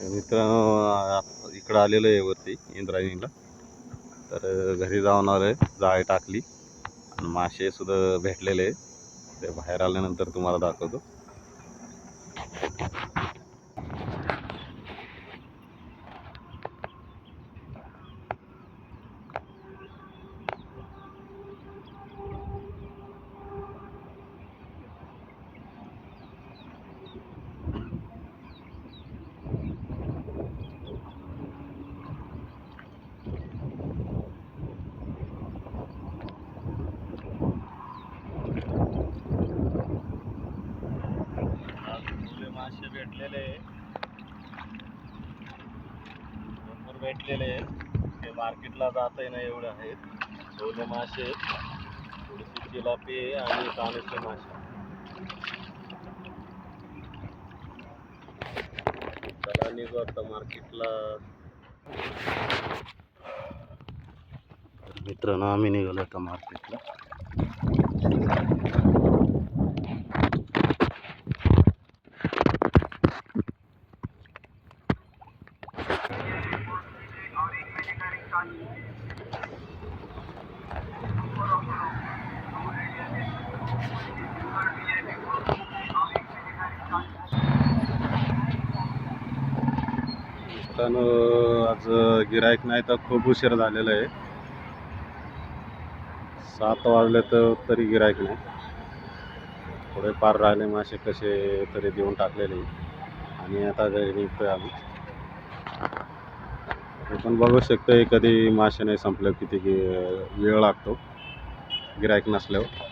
मित्रांनो इकडं आलेलं आहे वरती इंद्रायणीला. तर घरी जाऊन आलोय, जाळी टाकली आणि मासे सुद्धा भेटलेले. ते बाहेर आल्यानंतर तुम्हाला दाखवतो. मासे भेटलेले, भरपूर भेटलेले. ते मार्केटला जाता ना एवढे आहेत. ओले मासे, थोडीशी जिलापी आणि कानूचे मासे. चला निघू आता मार्केटला. मित्रांनो आम्ही निघालो आता मार्केटला. आज गिराईक नाही तर खूप उशीर झालेला आहे. 7 वाजले तर तरी गिराईक नाही. थोडे पार राहिले मासे कसे तरी देऊन टाकलेले आणि आता घरी निघतोय आम्ही. आपण बघू शकतो कधी मासे नाही संपले, किती वेळ लागतो गिराईक नसल्यावर.